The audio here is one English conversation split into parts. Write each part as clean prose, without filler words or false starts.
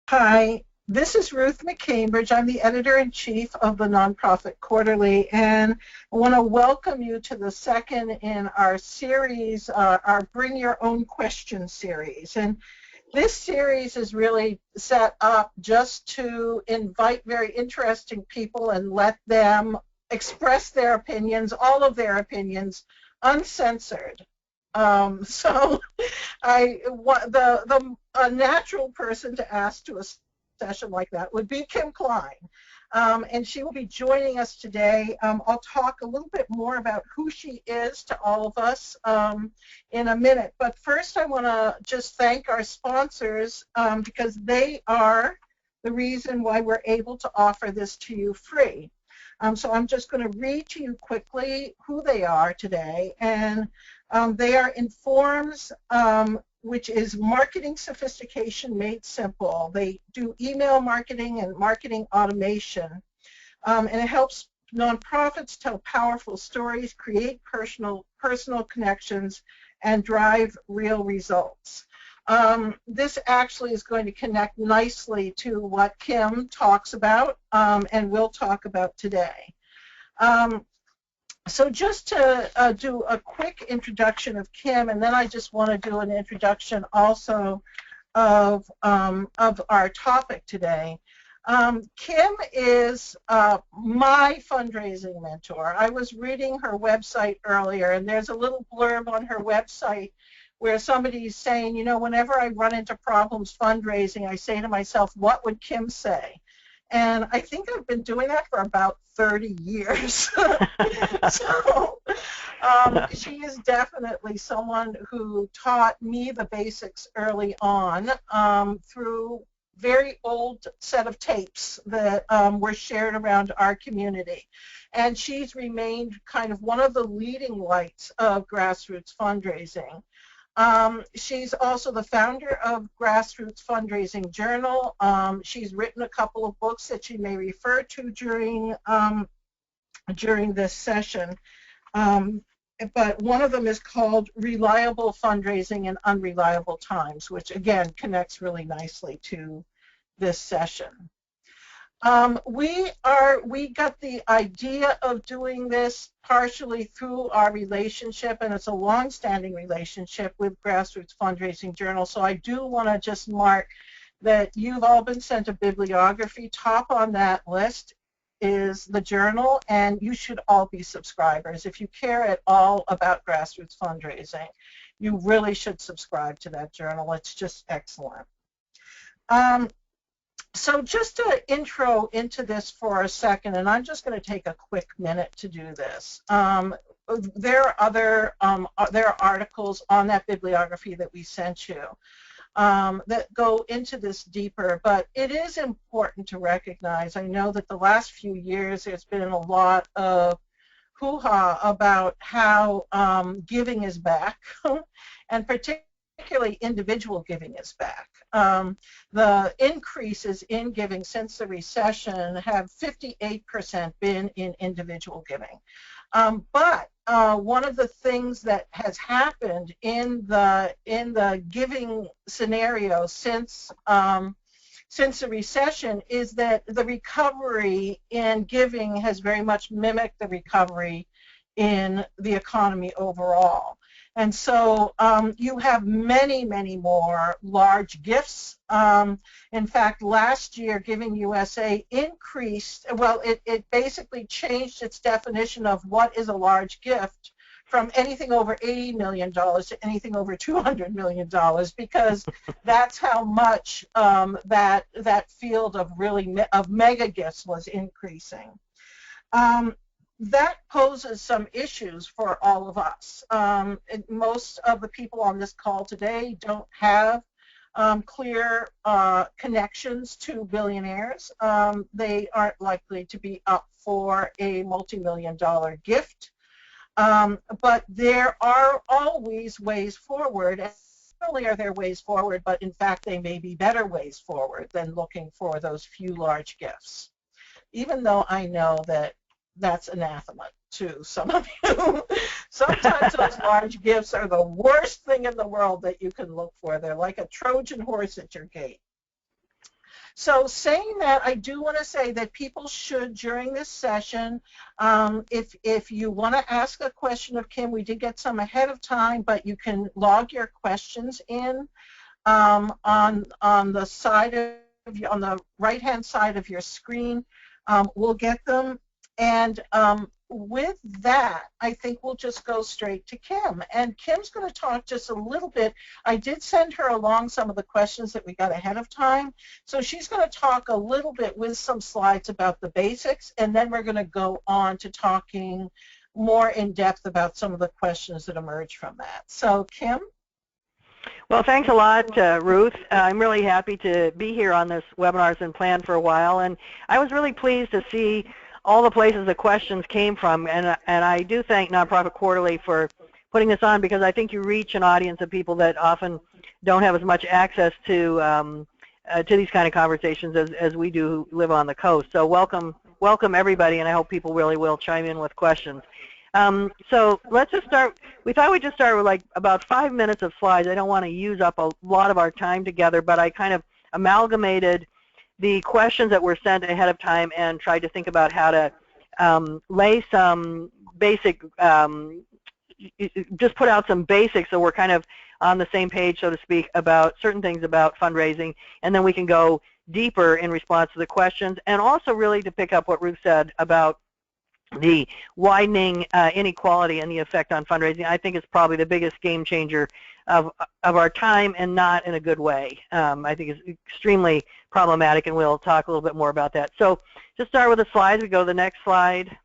Hi, this is Ruth McCambridge. I'm the editor-in-chief of the Nonprofit Quarterly, and I want to welcome you to the second in our series, our Bring Your Own Question series. And this series is really set up just to invite very interesting people and let them express their opinions, all of their opinions, uncensored. So a natural person to ask to a session like that would be Kim Klein, and she will be joining us today. I'll talk a little bit more about who she is to all of us in a minute, but first I want to just thank our sponsors because they are the reason why we're able to offer this to you free. So I'm just going to read to you quickly who they are today, and they are Informs, which is marketing sophistication made simple. They do email marketing and marketing automation, and it helps nonprofits tell powerful stories, create personal connections, and drive real results. This actually is going to connect nicely to what Kim talks about and will talk about today. So just to do a quick introduction of Kim, and then I just want to do an introduction also of our topic today. Kim is my fundraising mentor. I was reading her website earlier, and there's a little blurb on her website where somebody's saying, you know, whenever I run into problems fundraising, I say to myself, what would Kim say? And I think I've been doing that for about 30 years. So she is definitely someone who taught me the basics early on through very old set of tapes that were shared around our community. And she's remained kind of one of the leading lights of grassroots fundraising. She's also the founder of Grassroots Fundraising Journal. She's written a couple of books that she may refer to during this session. But one of them is called Reliable Fundraising in Unreliable Times, which again connects really nicely to this session. We got the idea of doing this partially through our relationship, and it's a long-standing relationship with Grassroots Fundraising Journal. So I do want to just mark that you've all been sent a bibliography. Top on that list is the journal, and you should all be subscribers. If you care at all about grassroots fundraising, you really should subscribe to that journal. It's just excellent. So just to intro into this for a second, and I'm just going to take a quick minute to do this. There are articles on that bibliography that we sent you that go into this deeper, but it is important to recognize, I know that the last few years there's been a lot of hoo-ha about how giving is back, and particularly individual giving is back. The increases in giving since the recession have 58% been in individual giving. But one of the things that has happened in the giving scenario since the recession is that the recovery in giving has very much mimicked the recovery in the economy overall. And so you have many, many more large gifts. In fact, last year, Giving USA increased, well, it basically changed its definition of what is a large gift from anything over $80 million to anything over $200 million, because that's how much that field of mega gifts was increasing. That poses some issues for all of us. Most of the people on this call today don't have clear connections to billionaires. They aren't likely to be up for a multi-million-dollar gift. But there are always ways forward. And not only are there ways forward, but in fact they may be better ways forward than looking for those few large gifts. Even though I know that that's anathema to some of you. Sometimes those large gifts are the worst thing in the world that you can look for. They're like a Trojan horse at your gate. So saying that, I do want to say that people should, during this session, if you want to ask a question of Kim, we did get some ahead of time, but you can log your questions in on the side of on the right-hand side of your screen. We'll get them, and with that, I think we'll just go straight to Kim. And Kim's going to talk just a little bit. I did send her along some of the questions that we got ahead of time. So she's going to talk a little bit with some slides about the basics, and then we're going to go on to talking more in depth about some of the questions that emerge from that. So Kim? Well, thanks a lot, Ruth. I'm really happy to be here on this webinar. It's been planned for a while, and I was really pleased to see all the places the questions came from, and I do thank Nonprofit Quarterly for putting this on, because I think you reach an audience of people that often don't have as much access to these kind of conversations as we do who live on the coast. So welcome everybody, and I hope people really will chime in with questions. So let's just start. We thought we'd just start with like about 5 minutes of slides. I don't want to use up a lot of our time together, but I kind of amalgamated the questions that were sent ahead of time and tried to think about how to lay some basic, just put out some basics so we're kind of on the same page, so to speak, about certain things about fundraising, and then we can go deeper in response to the questions, and also really to pick up what Ruth said about the widening inequality and the effect on fundraising. I think it's probably the biggest game changer of our time, and not in a good way. I think it's extremely problematic, and we'll talk a little bit more about that. So just start with the slides. We go to the next slide.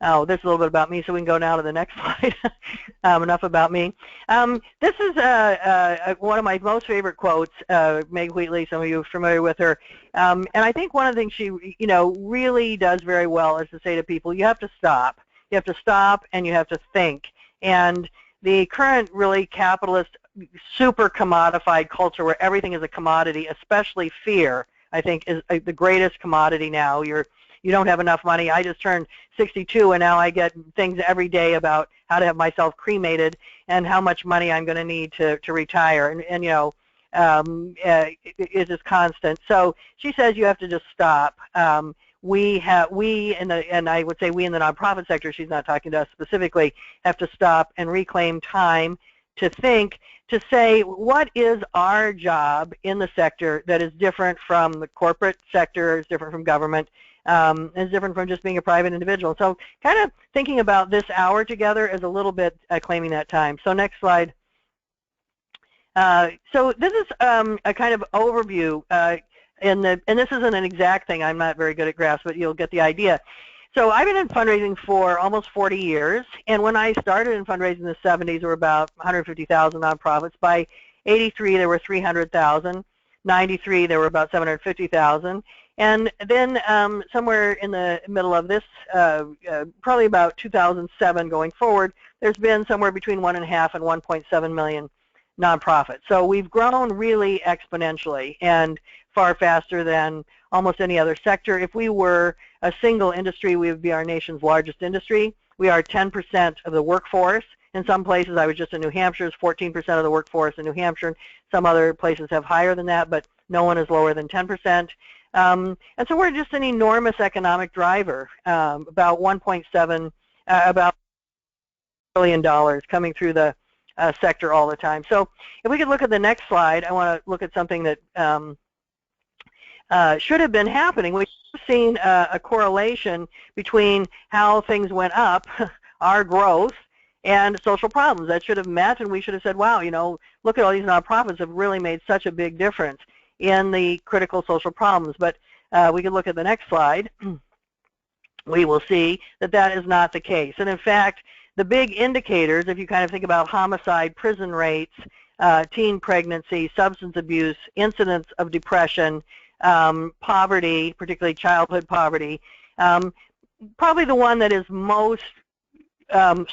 Oh, there's a little bit about me, so we can go now to the next slide. Enough about me. This is one of my most favorite quotes, Meg Wheatley. Some of you are familiar with her. And I think one of the things she really does very well is to say to people, you have to stop. You have to stop, and you have to think. And the current really capitalist, super commodified culture where everything is a commodity, especially fear, I think is the greatest commodity now. You don't have enough money. I just turned 62, and now I get things every day about how to have myself cremated and how much money I'm going to need to retire. And it's just constant. So she says you have to just stop. And I would say we in the nonprofit sector, she's not talking to us specifically, have to stop and reclaim time to think, to say what is our job in the sector that is different from the corporate sector, is different from government, is different from just being a private individual. So kind of thinking about this hour together is a little bit claiming that time. So next slide. So this is a kind of overview, and this isn't an exact thing. I'm not very good at graphs, but you'll get the idea. So I've been in fundraising for almost 40 years, and when I started in fundraising in the 70s, there were about 150,000 nonprofits. By 83, there were 300,000. 93, there were about 750,000. And then somewhere in the middle of this, probably about 2007 going forward, there's been somewhere between 1.5 and 1.7 million nonprofits. So we've grown really exponentially and far faster than almost any other sector. If we were a single industry, we would be our nation's largest industry. We are 10% of the workforce. In some places, I was just in New Hampshire, it's 14% of the workforce in New Hampshire. Some other places have higher than that, but no one is lower than 10%. And so we're just an enormous economic driver, about $1.7 billion coming through the sector all the time. So if we could look at the next slide, I want to look at something that should have been happening. We've seen a correlation between how things went up, our growth, and social problems. That should have met, and we should have said, wow, look at all these nonprofits have really made such a big difference in the critical social problems. But we can look at the next slide. We will see that that is not the case. And in fact, the big indicators, if you kind of think about homicide, prison rates, teen pregnancy, substance abuse, incidence of depression, poverty, particularly childhood poverty, probably the one that is most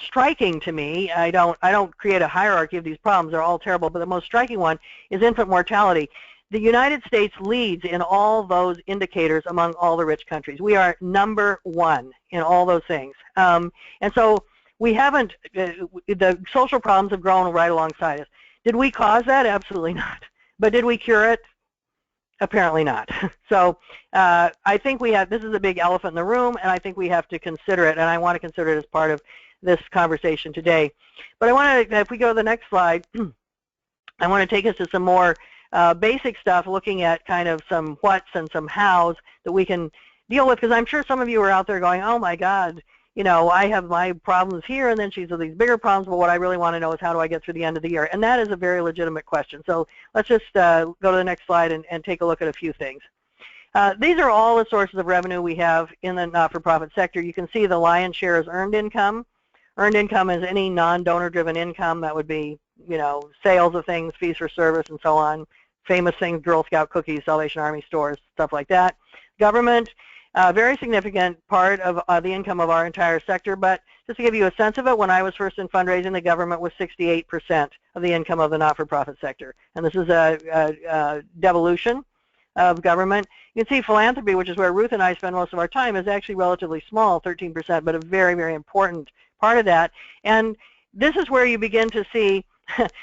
striking to me, I don't create a hierarchy of these problems, they're all terrible, but the most striking one is infant mortality. The United States leads in all those indicators among all the rich countries. We are #1 in all those things. And so we haven't, the social problems have grown right alongside us. Did we cause that? Absolutely not. But did we cure it? Apparently not. So I think this is a big elephant in the room, and I think we have to consider it, and I want to consider it as part of this conversation today. But I want to, if we go to the next slide, I want to take us to some more basic stuff, looking at kind of some whats and some hows that we can deal with, because I'm sure some of you are out there going, oh my God, you know, I have my problems here, and then she's with these bigger problems, but what I really want to know is how do I get through the end of the year? And that is a very legitimate question. So let's just go to the next slide and take a look at a few things. These are all the sources of revenue we have in the not-for-profit sector. You can see the lion's share is earned income. Earned income is any non-donor-driven income. That would be, you know, sales of things, fees for service, and so on. Famous things, Girl Scout cookies, Salvation Army stores, stuff like that. Government, very significant part of the income of our entire sector, but just to give you a sense of it, when I was first in fundraising, the government was 68% of the income of the not-for-profit sector. And this is a devolution of government. You can see philanthropy, which is where Ruth and I spend most of our time, is actually relatively small, 13%, but a very, very important part of that. And this is where you begin to see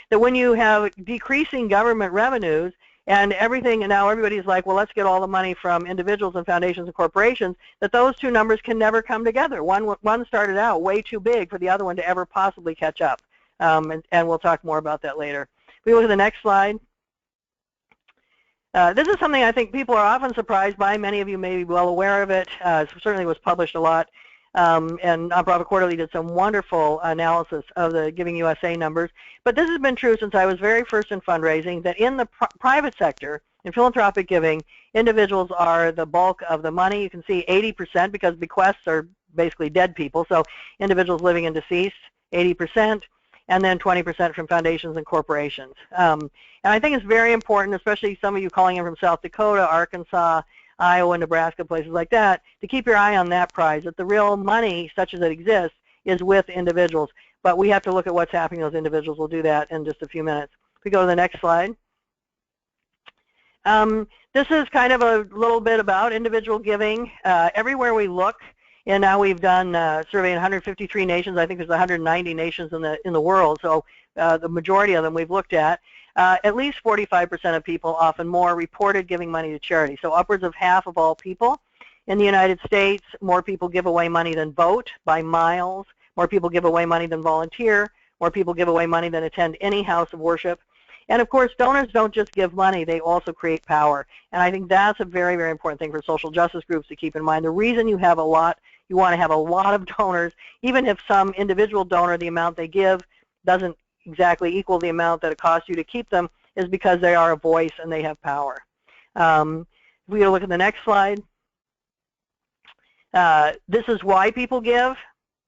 that when you have decreasing government revenues, and everything, and now everybody's like, well, let's get all the money from individuals and foundations and corporations, that those two numbers can never come together. One started out way too big for the other one to ever possibly catch up. And we'll talk more about that later. If we look at the next slide. This is something I think people are often surprised by. Many of you may be well aware of it. It certainly was published a lot. And Nonprofit Quarterly did some wonderful analysis of the Giving USA numbers. But this has been true since I was very first in fundraising, that in the private sector, in philanthropic giving, individuals are the bulk of the money. You can see 80%, because bequests are basically dead people, so individuals living and deceased, 80%, and then 20% from foundations and corporations. And I think it's very important, especially some of you calling in from South Dakota, Arkansas, Iowa, Nebraska, places like that, to keep your eye on that prize, that the real money, such as it exists, is with individuals. But we have to look at what's happening to those individuals. We'll do that in just a few minutes. If we go to the next slide. This is kind of a little bit about individual giving. Everywhere we look, and now we've done survey in 153 nations. I think there's 190 nations in the world, so the majority of them we've looked at. At least 45% of people, often more, reported giving money to charity. So upwards of half of all people. In the United States, more people give away money than vote by miles. More people give away money than volunteer. More people give away money than attend any house of worship. And of course, donors don't just give money, they also create power. And I think that's a very, very important thing for social justice groups to keep in mind. The reason you want to have a lot of donors, even if some individual donor, the amount they give doesn't exactly equal the amount that it costs you to keep them, is because they are a voice and they have power. If we look at the next slide. This is why people give.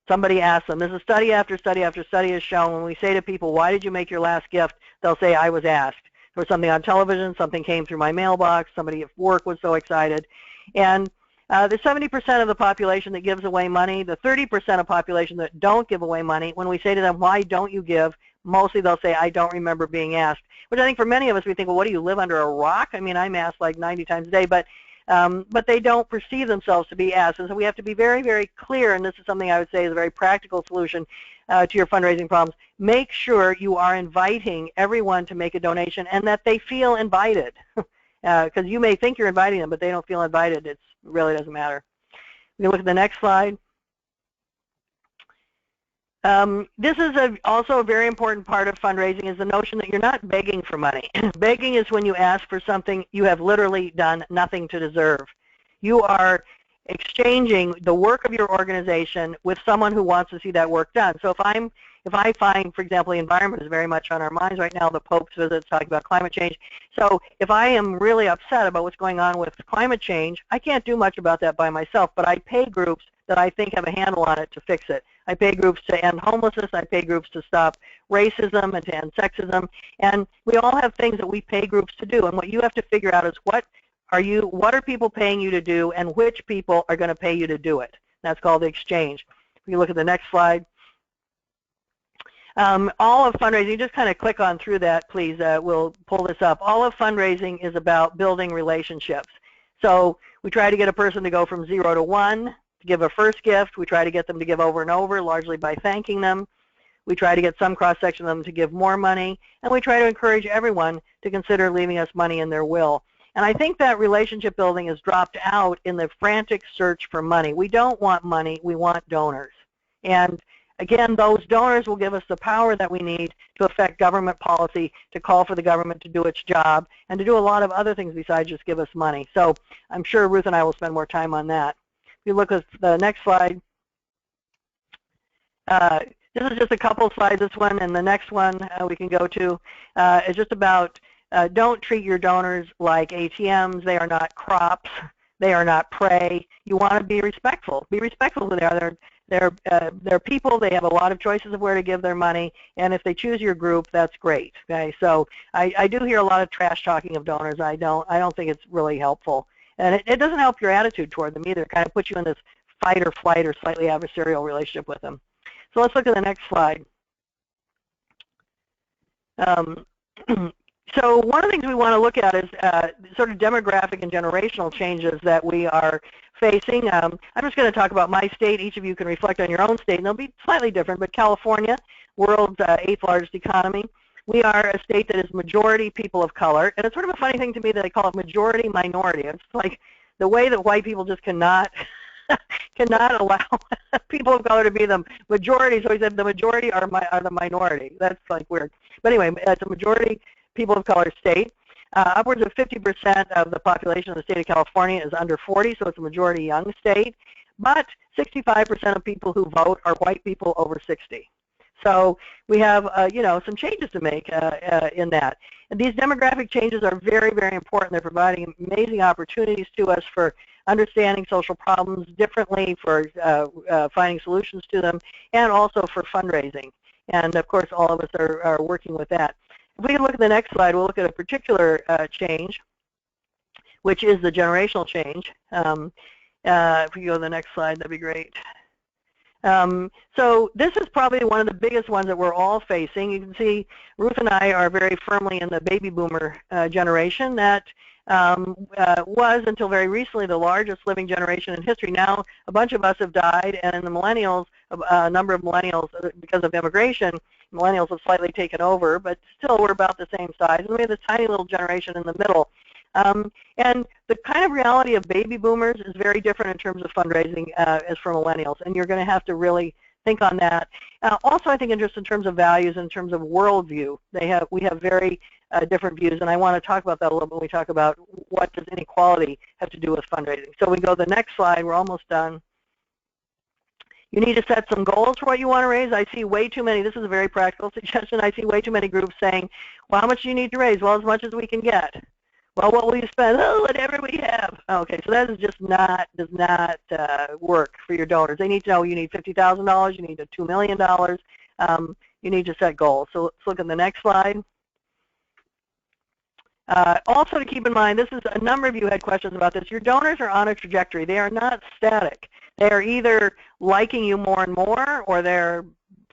Somebody asks them. This is study after study after study has shown, when we say to people, why did you make your last gift? They'll say, I was asked. There was something on television, something came through my mailbox, somebody at work was so excited. And the 70% of the population that gives away money, the 30% of population that don't give away money, when we say to them, why don't you give? Mostly they'll say, I don't remember being asked. Which I think for many of us, we think, well, what do you live under a rock? I mean, I'm asked like 90 times a day, but they don't perceive themselves to be asked. And so we have to be very, very clear, and this is something I would say is a very practical solution to your fundraising problems. Make sure you are inviting everyone to make a donation and that they feel invited. Because you may think you're inviting them, but they don't feel invited. It really doesn't matter. We can look at the next slide. This is also a very important part of fundraising, is the notion that you're not begging for money. Begging is when you ask for something you have literally done nothing to deserve. You are exchanging the work of your organization with someone who wants to see that work done. So if I find, for example, the environment is very much on our minds right now, the Pope's visit is talking about climate change. So if I am really upset about what's going on with climate change, I can't do much about that by myself, but I pay groups that I think have a handle on it to fix it. I pay groups to end homelessness, I pay groups to stop racism and to end sexism, and we all have things that we pay groups to do, and what you have to figure out is what are people paying you to do, and which people are going to pay you to do it. That's called the exchange. If you look at the next slide. All of fundraising, you just kind of click on through that, please. We'll pull this up. All of fundraising is about building relationships. So we try to get a person to go from 0 to 1, to give a first gift. We try to get them to give over and over, largely by thanking them. We try to get some cross-section of them to give more money. And we try to encourage everyone to consider leaving us money in their will. And I think that relationship building has dropped out in the frantic search for money. We don't want money, we want donors. And again, those donors will give us the power that we need to affect government policy, to call for the government to do its job, and to do a lot of other things besides just give us money. So I'm sure Ruth and I will spend more time on that. If you look at the next slide, this is just a couple slides, this one, and the next one we can go to is just about don't treat your donors like ATMs. They are not crops. They are not prey. You want to be respectful. Be respectful to them. They're people. They have a lot of choices of where to give their money, and if they choose your group, that's great. Okay, so I do hear a lot of trash talking of donors. I don't think it's really helpful, and it doesn't help your attitude toward them either. It kind of puts you in this fight or flight or slightly adversarial relationship with them. So let's look at the next slide. So one of the things we want to look at is sort of demographic and generational changes that we are facing. I'm just going to talk about my state. Each of you can reflect on your own state, and they'll be slightly different, but California, world's 8th largest economy, we are a state that is majority people of color, and it's sort of a funny thing to me that they call it majority minority. It's like the way that white people just cannot allow people of color to be the majority, so he said the majority are the minority. That's like weird. But anyway, it's a majority people of color state. Upwards of 50% of the population of the state of California is under 40, so it's a majority young state. But 65% of people who vote are white people over 60. So we have, some changes to make in that. And these demographic changes are very, very important. They're providing amazing opportunities to us for understanding social problems differently, for finding solutions to them, and also for fundraising. And of course, all of us are working with that. If we can look at the next slide, we'll look at a particular change, which is the generational change. If we go to the next slide, that'd be great. So this is probably one of the biggest ones that we're all facing. You can see Ruth and I are very firmly in the baby boomer generation that was until very recently the largest living generation in history. Now a bunch of us have died, and in the millennials, a number of millennials, because of immigration, millennials have slightly taken over, but still we're about the same size, and we have this tiny little generation in the middle. And the kind of reality of baby boomers is very different in terms of fundraising as for millennials, and you're going to have to really think on that. Also, I think just in terms of values, in terms of worldview, we have very different views, and I want to talk about that a little bit when we talk about what does inequality have to do with fundraising. So we go to the next slide. We're almost done. You need to set some goals for what you want to raise. I see way too many. This is a very practical suggestion. I see way too many groups saying, well, how much do you need to raise? Well, as much as we can get. Well, what will you spend? Oh, whatever we have. Okay, so that is just does not work for your donors. They need to know you need $50,000, you need $2 million, you need to set goals. So let's look at the next slide. Also to keep in mind, this is a number of you had questions about this. Your donors are on a trajectory. They are not static. They are either liking you more and more, or they're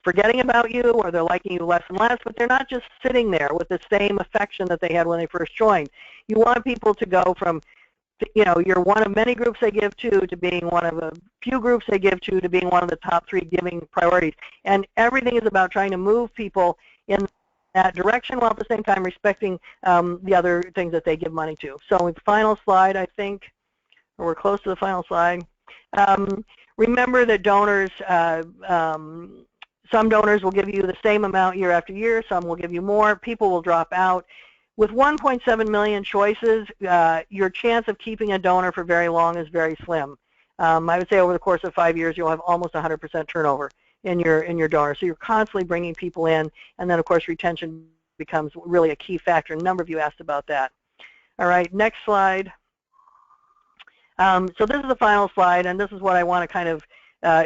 forgetting about you, or they're liking you less and less, but they're not just sitting there with the same affection that they had when they first joined. You want people to go from, you're one of many groups they give to being one of a few groups they give to being one of the top 3 giving priorities. And everything is about trying to move people in that direction while at the same time respecting the other things that they give money to. So the final slide, I think, or we're close to the final slide. Remember that donors, some donors will give you the same amount year after year, some will give you more, people will drop out. With 1.7 million choices, your chance of keeping a donor for very long is very slim. I would say over the course of 5 years, you'll have almost 100% turnover in your donors. So you're constantly bringing people in, and then of course retention becomes really a key factor. A number of you asked about that. All right, next slide. So this is the final slide, and this is what I want to kind of,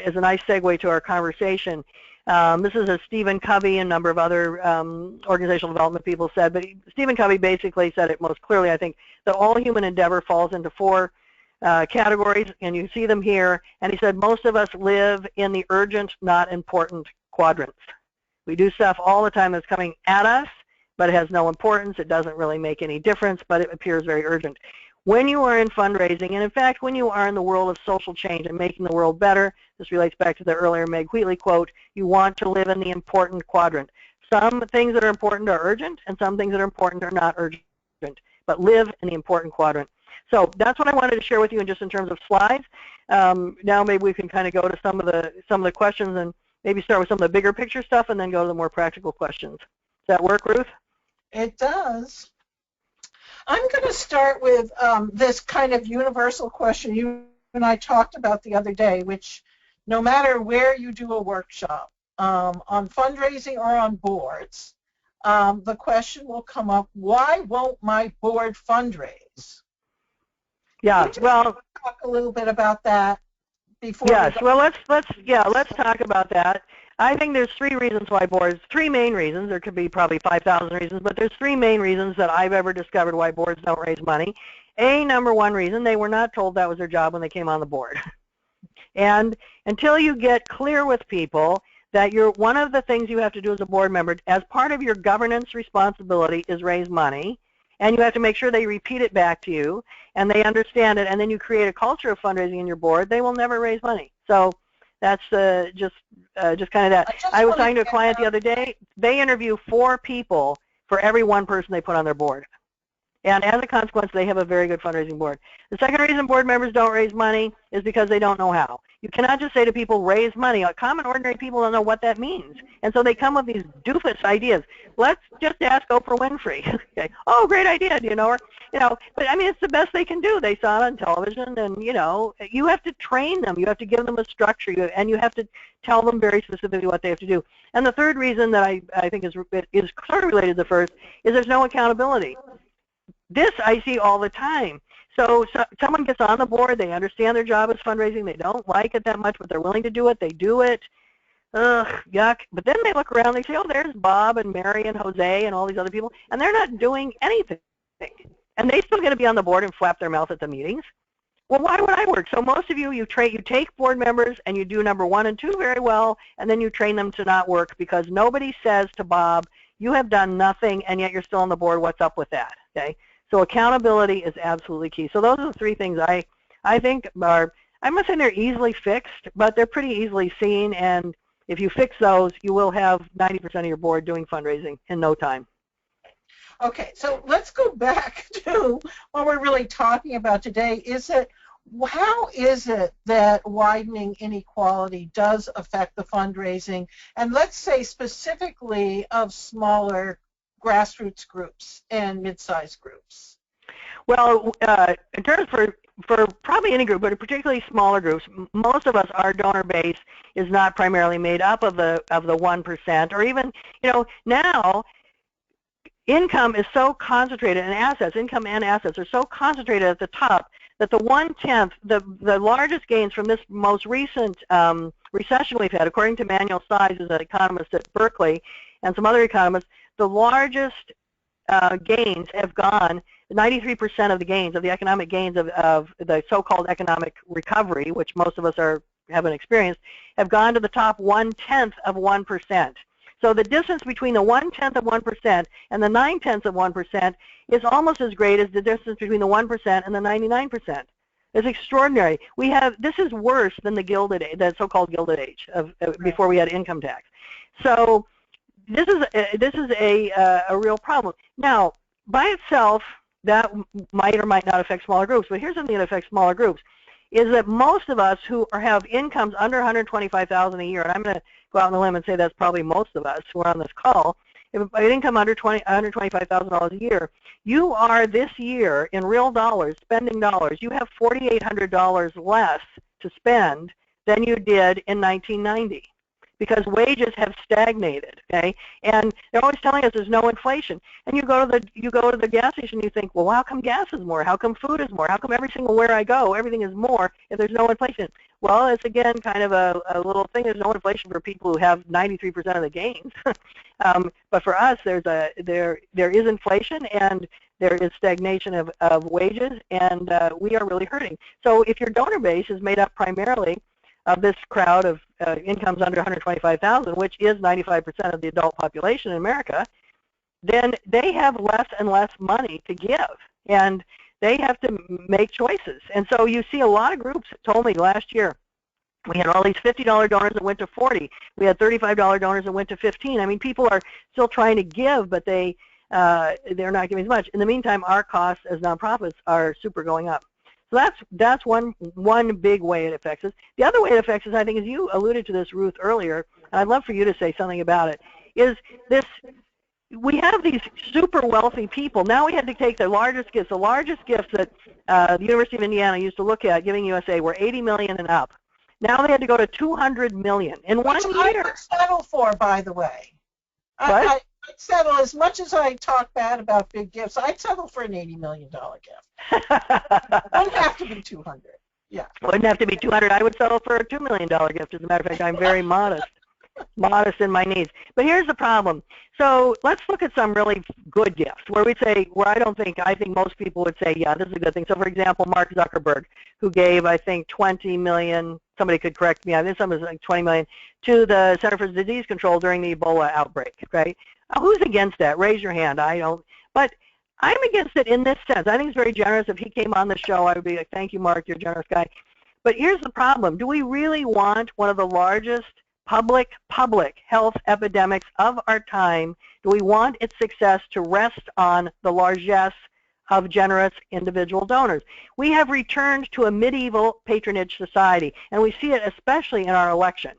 is a nice segue to our conversation. This is a Stephen Covey and a number of other organizational development people said, but Stephen Covey basically said it most clearly, I think, that all human endeavor falls into 4 categories, and you see them here, and he said most of us live in the urgent, not important quadrants. We do stuff all the time that's coming at us, but it has no importance, it doesn't really make any difference, but it appears very urgent. When you are in fundraising, and in fact when you are in the world of social change and making the world better, this relates back to the earlier Meg Wheatley quote, you want to live in the important quadrant. Some things that are important are urgent, and some things that are important are not urgent. but live in the important quadrant. So that's what I wanted to share with you in just in terms of slides. Now maybe we can kind of go to some of the questions and maybe start with some of the bigger picture stuff and then go to the more practical questions. Does that work, Ruth? It does. I'm going to start with this kind of universal question you and I talked about the other day, which no matter where you do a workshop, on fundraising or on boards, the question will come up, why won't my board fundraise? Yeah, well, talk a little bit about that before. Yes, well, let's talk about that. I think there's three reasons why boards, three main reasons. There could be probably 5,000 reasons, but there's three main reasons that I've ever discovered why boards don't raise money. Number one reason, they were not told that was their job when they came on the board. And until you get clear with people that one of the things you have to do as a board member, as part of your governance responsibility, is raise money, and you have to make sure they repeat it back to you, and they understand it, and then you create a culture of fundraising in your board, they will never raise money. So that's just kind of that. I was talking to a client the other day. They interview 4 people for every one person they put on their board. And as a consequence, they have a very good fundraising board. The second reason board members don't raise money is because they don't know how. You cannot just say to people, raise money. Common, ordinary people don't know what that means. And so they come with these doofus ideas. Let's just ask Oprah Winfrey. Okay. Oh, great idea. Do you know her? But I mean, it's the best they can do. They saw it on television, and, you have to train them. You have to give them a structure, and you have to tell them very specifically what they have to do. And the third reason that I think is sort of related to the first is there's no accountability. This I see all the time. So someone gets on the board, they understand their job is fundraising, they don't like it that much, but they're willing to do it, they do it. Ugh, yuck. But then they look around, they say, oh, there's Bob and Mary and Jose and all these other people, and they're not doing anything. And they still get to be on the board and flap their mouth at the meetings. Well, why would I work? So most of you take board members and you do number 1 and 2 very well, and then you train them to not work because nobody says to Bob, you have done nothing, and yet you're still on the board. What's up with that? Okay. So accountability is absolutely key. So those are the 3 things I think are, I'm not saying they're easily fixed, but they're pretty easily seen, and if you fix those, you will have 90% of your board doing fundraising in no time. Okay, so let's go back to what we're really talking about today. How is it that widening inequality does affect the fundraising, and let's say specifically of smaller grassroots groups and mid-sized groups? Well, in terms for probably any group, but particularly smaller groups, most of us, our donor base is not primarily made up of the 1%, or even, now income is so concentrated, and income and assets are so concentrated at the top that the 1/10, the largest gains from this most recent recession we've had, according to Manuel Size, who's an economist at Berkeley, and some other economists, the largest gains have gone, 93% of the gains, of the economic gains of the so-called economic recovery, which most of us haven't experienced, have gone to the top 1/10 of 1%. So the distance between the 1/10 of 1% and the 9/10 of 1% is almost as great as the distance between the 1% and the 99%. It's extraordinary. This is worse than the so-called Gilded Age before we had income tax. So this is a real problem. Now, by itself, that might or might not affect smaller groups, but here's something that affects smaller groups, is that most of us who have incomes under $125,000 a year, and I'm going to go out on a limb and say that's probably most of us who are on this call, if an income under $125,000 a year, you are this year, in real dollars, spending dollars, you have $4,800 less to spend than you did in 1990. Because wages have stagnated, okay? And they're always telling us there's no inflation. And you go to the gas station, you think, well, how come gas is more? How come food is more? How come every single where I go, everything is more if there's no inflation? Well, it's again kind of a little thing. There's no inflation for people who have 93% of the gains. But for us, there is inflation and there is stagnation of wages, and we are really hurting. So if your donor base is made up primarily of this crowd of incomes under 125,000, which is 95% of the adult population in America, then they have less and less money to give, and they have to make choices. And so you see a lot of groups told me last year, we had all these $50 donors that went to 40. We had $35 donors that went to 15. I mean, people are still trying to give, but they they're not giving as much. In the meantime, our costs as nonprofits are super going up. So that's one big way it affects us. The other way it affects us, I think, is you alluded to this, Ruth, earlier, and I'd love for you to say something about it, is this: we have these super wealthy people. Now we had to take their largest gifts. The largest gifts that the University of Indiana used to look at giving USA were $80 million and up. Now they had to go to $200 million in 1 year. I would settle for, by the way. What? I'd settle, as much as I talk bad about big gifts, I'd settle for an $80 million gift. Wouldn't have to be 200. Yeah. Wouldn't have to be 200. I would settle for a $2 million gift. As a matter of fact, I'm very modest in my needs. But here's the problem. So let's look at some really good gifts where we say, I think most people would say, yeah, this is a good thing. So for example, Mark Zuckerberg, who gave, I think, 20 million, somebody could correct me, I think something was like 20 million, to the Center for Disease Control during the Ebola outbreak, right? Who's against that? Raise your hand. I don't. But I'm against it in this sense. I think it's very generous. If he came on the show, I would be like, thank you, Mark, you're a generous guy. But here's the problem. Do we really want one of the largest public health epidemics of our time? Do we want its success to rest on the largesse of generous individual donors? We have returned to a medieval patronage society, and we see it especially in our election,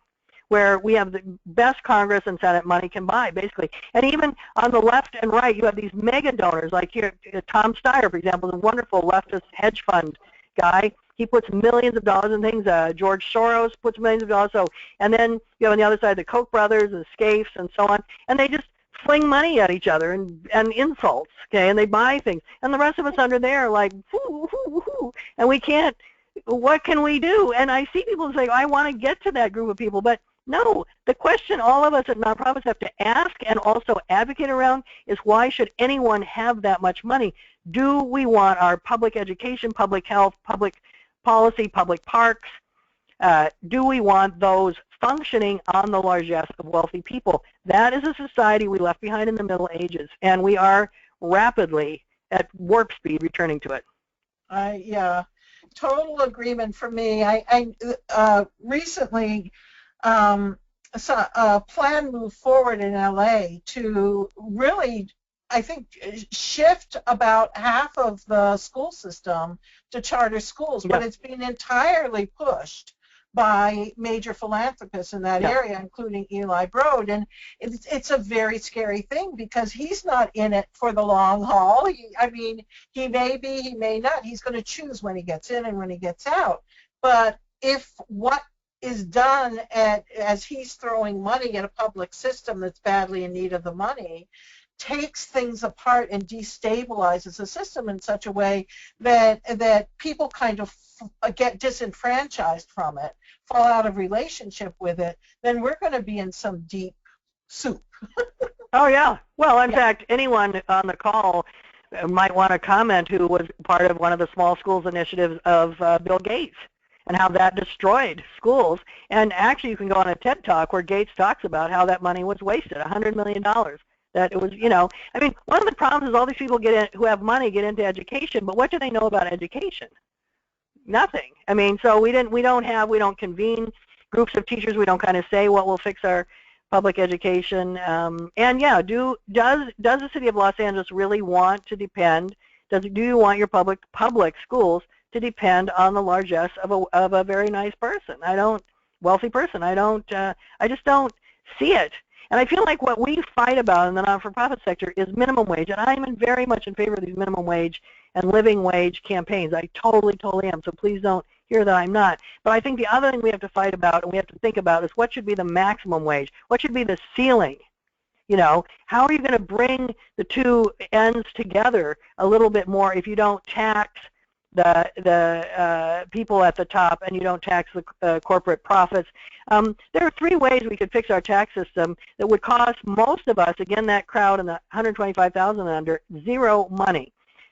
where we have the best Congress and Senate money can buy, basically. And even on the left and right, you have these mega donors, like here, Tom Steyer, for example, the wonderful leftist hedge fund guy. He puts millions of dollars in things. George Soros puts millions of dollars. So, and then you have on the other side the Koch brothers and Scaife and so on, and they just fling money at each other and insults, okay, and they buy things. And the rest of us under there are like, whoo, whoo, whoo, and we can't, what can we do? And I see people say, I want to get to that group of people, but no, the question all of us at nonprofits have to ask and also advocate around is, why should anyone have that much money? Do we want our public education, public health, public policy, public parks, do we want those functioning on the largesse of wealthy people? That is a society we left behind in the Middle Ages, and we are rapidly, at warp speed, returning to it. Yeah, total agreement for me. I recently saw a plan move forward in LA to really, I think, shift about half of the school system to charter schools, but it's been entirely pushed by major philanthropists in that area, including Eli Broad, and it's a very scary thing because he's not in it for the long haul. He may be, he may not. He's going to choose when he gets in and when he gets out. But if what is done as he's throwing money at a public system that's badly in need of the money, takes things apart and destabilizes the system in such a way that people kind of get disenfranchised from it, fall out of relationship with it, then we're going to be in some deep soup. Oh, yeah. Well, in fact, anyone on the call might want to comment who was part of one of the small schools initiatives of Bill Gates and how that destroyed schools. And actually, you can go on a TED Talk where Gates talks about how that money was wasted, $100 million. That it was, I mean, one of the problems is all these people who have money get into education, but what do they know about education? Nothing. I mean, so we don't convene groups of teachers. We don't kind of say what will fix our public education. And yeah, does the city of Los Angeles really want to depend? Do you want your public schools to depend on the largesse of a very nice person? Wealthy person. I just don't see it. And I feel like what we fight about in the not-for-profit sector is minimum wage, and I'm very much in favor of these minimum wage and living wage campaigns. I totally am, so please don't hear that I'm not. But I think the other thing we have to fight about and we have to think about is what should be the maximum wage? What should be the ceiling? How are you going to bring the two ends together a little bit more if you don't tax the people at the top and you don't tax the corporate profits? There are three ways we could fix our tax system that would cost most of us, again, that crowd in the 125,000 and under, zero money.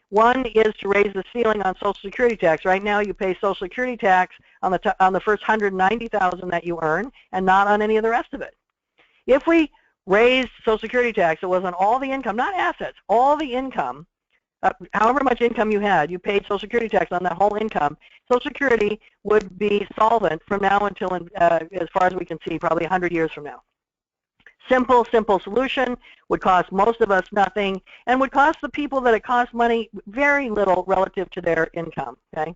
One is to raise the ceiling on Social Security tax. Right now, you pay Social Security tax on the first 190,000 that you earn, and not on any of the rest of it. If we raised Social Security tax, it was on all the income, not assets, all the income. However much income you had, you paid Social Security tax on that whole income. Social Security would be solvent from now until, as far as we can see, probably 100 years from now. Simple solution, would cost most of us nothing, and would cost the people that it costs money very little relative to their income, okay?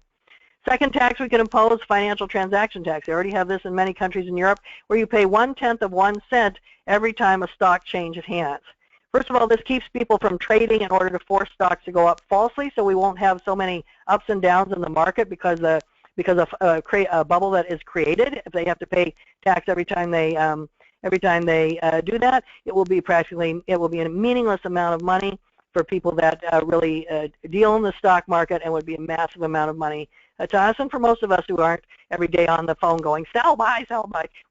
Second tax we could impose, financial transaction tax. They already have this in many countries in Europe, where you pay 1/10 of 1 cent every time a stock changes hands. First of all, this keeps people from trading in order to force stocks to go up falsely, so we won't have so many ups and downs in the market because of a bubble that is created. If they have to pay tax every time they do that, it will be a meaningless amount of money for people that really deal in the stock market, and would be a massive amount of money to us. And for most of us who aren't every day on the phone going sell, buy,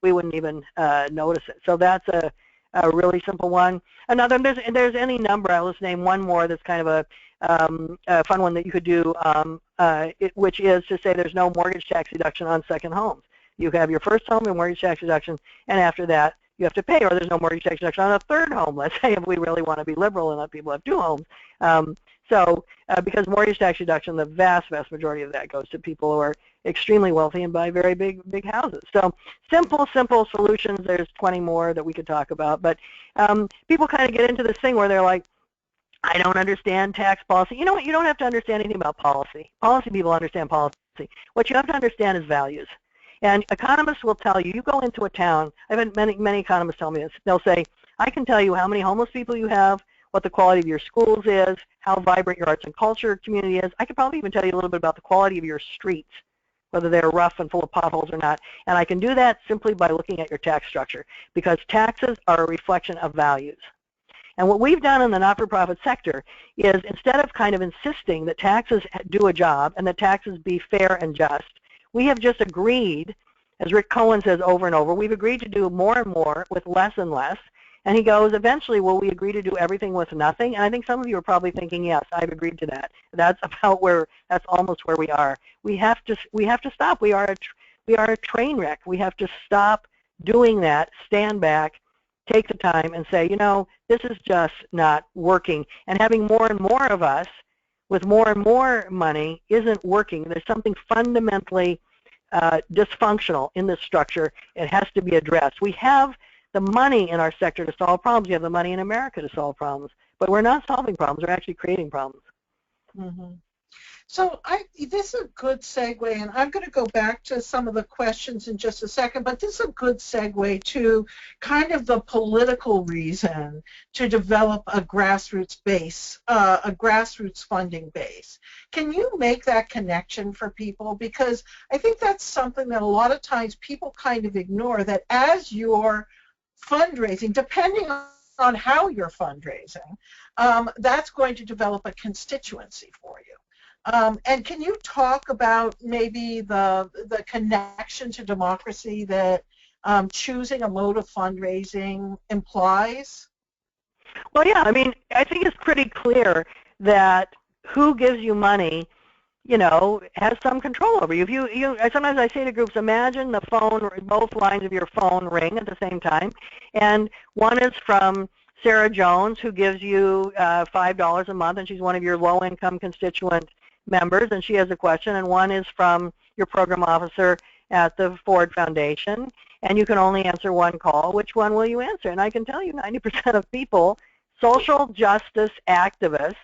we wouldn't even notice it. So that's a really simple one. Another, there's any number. I'll just name one more that's kind of a fun one that you could do, which is to say there's no mortgage tax deduction on second homes. You have your first home, your mortgage tax deduction, and after that you have to pay, or there's no mortgage tax deduction on a third home, let's say, if we really want to be liberal and let people have 2 homes. Because mortgage tax deduction, the vast majority of that goes to people who are extremely wealthy and buy very big houses. So simple solutions. There's 20 more that we could talk about, but people kind of get into this thing where they're like, I don't understand tax policy. You know what? You don't have to understand anything about policy. Policy people understand policy. What you have to understand is values. And economists will tell you, you go into a town, I've had many economists tell me this, they'll say, I can tell you how many homeless people you have, what the quality of your schools is, how vibrant your arts and culture community is. I could probably even tell you a little bit about the quality of your streets, whether they're rough and full of potholes or not. And I can do that simply by looking at your tax structure, because taxes are a reflection of values. And what we've done in the not-for-profit sector is, instead of kind of insisting that taxes do a job and that taxes be fair and just, we have just agreed, as Rick Cohen says over and over, we've agreed to do more and more with less and less. And he goes, eventually, will we agree to do everything with nothing? And I think some of you are probably thinking, yes, I've agreed to that. That's almost where we are. We have to stop. We are a train wreck. We have to stop doing that, stand back, take the time and say, you know, this is just not working. And having more and more of us with more and more money isn't working. There's something fundamentally dysfunctional in this structure. It has to be addressed. We have the money in our sector to solve problems. We have the money in America to solve problems. But we're not solving problems. We're actually creating problems. Mm-hmm. So this is a good segue, and I'm going to go back to some of the questions in just a second, but this is a good segue to kind of the political reason to develop a grassroots base, a grassroots funding base. Can you make that connection for people? Because I think that's something that a lot of times people kind of ignore, that as you're fundraising, depending on how you're fundraising, that's going to develop a constituency for you. And can you talk about maybe the connection to democracy that choosing a mode of fundraising implies? Well, yeah, I mean, I think it's pretty clear that who gives you money, you know, has some control over you. Sometimes I say to groups, imagine the phone, both lines of your phone ring at the same time, and one is from Sarah Jones, who gives you $5 a month, and she's one of your low-income constituent members, and she has a question, and one is from your program officer at the Ford Foundation, and you can only answer one call. Which one will you answer? And I can tell you 90% of people, social justice activists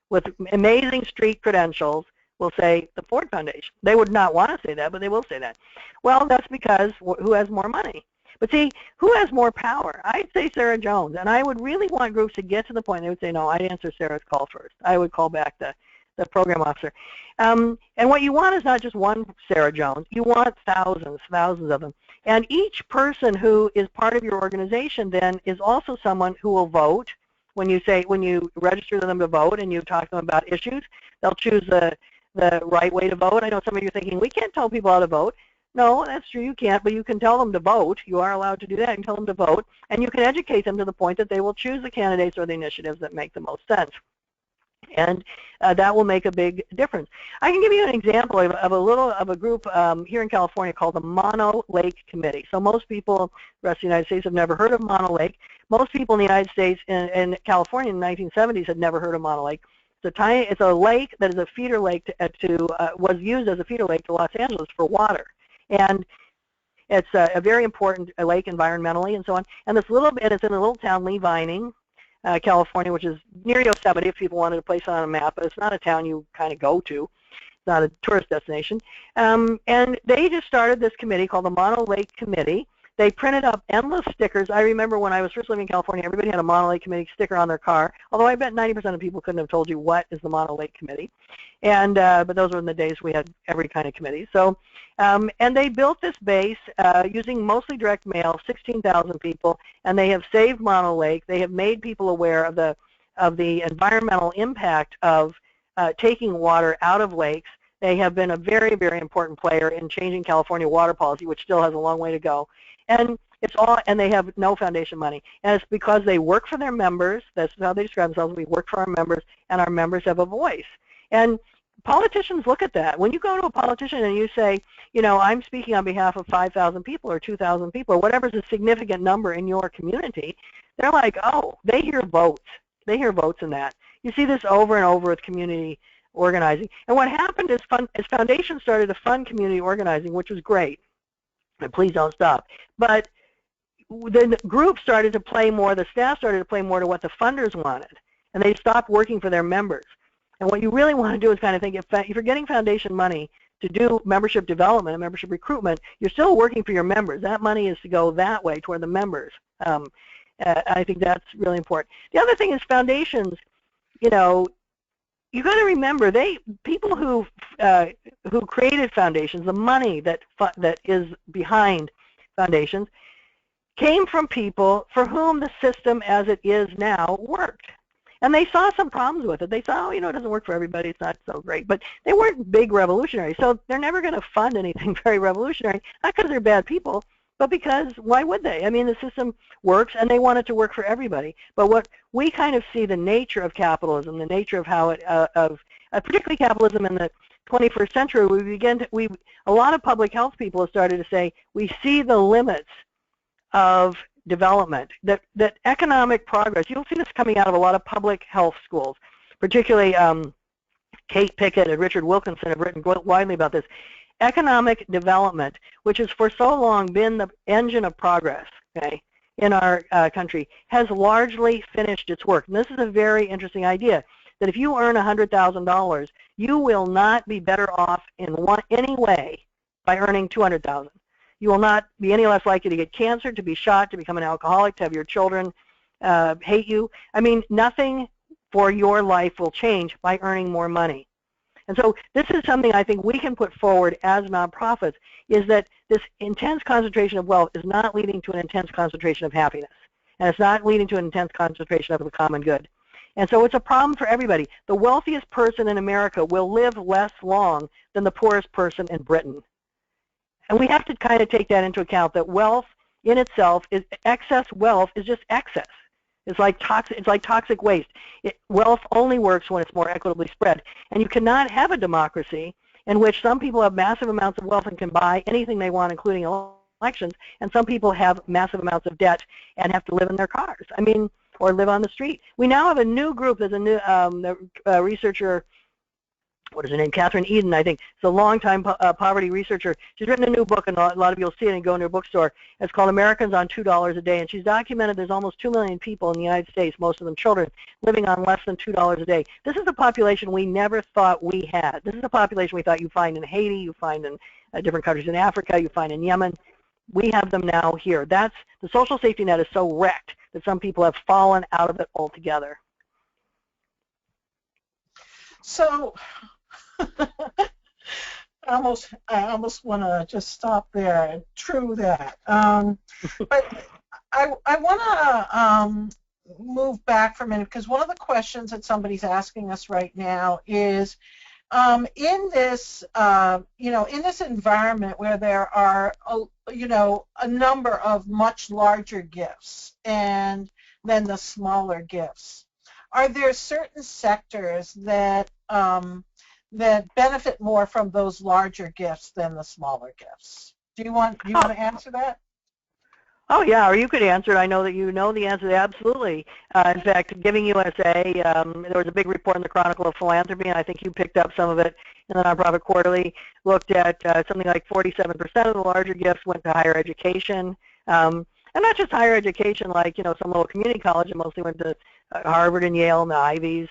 with amazing street credentials, will say the Ford Foundation. They would not want to say that, but they will say that. Well, that's because who has more money? But see, who has more power? I'd say Sarah Jones, and I would really want groups to get to the point they would say, no, I'd answer Sarah's call first. I would call back the program officer. And what you want is not just one Sarah Jones. You want thousands of them. And each person who is part of your organization then is also someone who will vote. When you register them to vote and you talk to them about issues, they'll choose the right way to vote. I know some of you are thinking, we can't tell people how to vote. No, that's true, you can't, but you can tell them to vote. You are allowed to do that. You can tell them to vote, and you can educate them to the point that they will choose the candidates or the initiatives that make the most sense. And that will make a big difference. I can give you an example of a group here in California called the Mono Lake Committee. So most people, the rest of the United States, have never heard of Mono Lake. Most people in the United States in California in the 1970s had never heard of Mono Lake. It's a lake that is a feeder lake was used as a feeder lake to Los Angeles for water. And It's a very important lake environmentally and so on. And it's in a little town, Widening, California, which is near Yosemite if people wanted to place it on a map, but it's not a town you kind of go to. It's not a tourist destination. And they just started this committee called the Mono Lake Committee. They printed up endless stickers. I remember when I was first living in California, everybody had a Mono Lake Committee sticker on their car, although I bet 90% of people couldn't have told you what is the Mono Lake Committee. And but those were in the days we had every kind of committee. So, and they built this base using mostly direct mail, 16,000 people, and they have saved Mono Lake. They have made people aware of the environmental impact of taking water out of lakes. They have been a very, very important player in changing California water policy, which still has a long way to go. And they have no foundation money. And it's because they work for their members. That's how they describe themselves. We work for our members, and our members have a voice. And politicians look at that. When you go to a politician and you say, you know, I'm speaking on behalf of 5,000 people or 2,000 people or whatever's a significant number in your community, they're like, oh, they hear votes. They hear votes in that. You see this over and over with community organizing. And what happened is foundations started to fund community organizing, which was great. And please don't stop. But the group started to play more, the staff started to play more to what the funders wanted. And they stopped working for their members. And what you really want to do is kind of think, if you're getting foundation money to do membership development and membership recruitment, you're still working for your members. That money is to go that way toward the members. I think that's really important. The other thing is foundations, you know, you got to remember, people who created foundations, the money that is behind foundations, came from people for whom the system as it is now worked. And they saw some problems with it. They saw, oh, you know, it doesn't work for everybody. It's not so great. But they weren't big revolutionaries. So they're never going to fund anything very revolutionary, not because they're bad people, but because why would they? I mean, the system works, and they want it to work for everybody. But what we kind of see the nature of capitalism, the nature of how it, particularly capitalism in the 21st century, a lot of public health people have started to say, we see the limits of development, that economic progress, you'll see this coming out of a lot of public health schools, particularly Kate Pickett and Richard Wilkinson have written widely about this. Economic development, which has for so long been the engine of progress, okay, in our country, has largely finished its work. And this is a very interesting idea, that if you earn $100,000, you will not be better off in any way by earning $200,000. You will not be any less likely to get cancer, to be shot, to become an alcoholic, to have your children hate you. I mean, nothing for your life will change by earning more money. And so this is something I think we can put forward as nonprofits, is that this intense concentration of wealth is not leading to an intense concentration of happiness. And it's not leading to an intense concentration of the common good. And so it's a problem for everybody. The wealthiest person in America will live less long than the poorest person in Britain. And we have to kind of take that into account, that wealth in itself, excess wealth is just excess. It's like toxic waste. Wealth only works when it's more equitably spread. And you cannot have a democracy in which some people have massive amounts of wealth and can buy anything they want, including elections, and some people have massive amounts of debt and have to live in their cars. I mean, or live on the street. We now have a new group. There's a new researcher, what is her name, Catherine Eden, I think. She's a long-time poverty researcher. She's written a new book, and a lot of you will see it and go into her bookstore. It's called Americans on $2 a Day, and she's documented there's almost 2 million people in the United States, most of them children, living on less than $2 a day. This is a population we never thought we had. This is a population we thought you find in Haiti, you find in different countries in Africa, you find in Yemen. We have them now here. The social safety net is so wrecked that some people have fallen out of it altogether. So I almost want to just stop there. True that. But I want to move back for a minute, because one of the questions that somebody's asking us right now is, in this, in this environment where there are, a number of much larger gifts and then the smaller gifts, are there certain sectors that that benefit more from those larger gifts than the smaller gifts? Do you want to answer that? Oh yeah, or you could answer it. I know that you know the answer. Absolutely. In fact, Giving USA, there was a big report in the Chronicle of Philanthropy, and I think you picked up some of it in the Nonprofit Quarterly. Looked at something like 47% of the larger gifts went to higher education, and not just higher education, like some little community college. It mostly went to Harvard and Yale and the Ivies,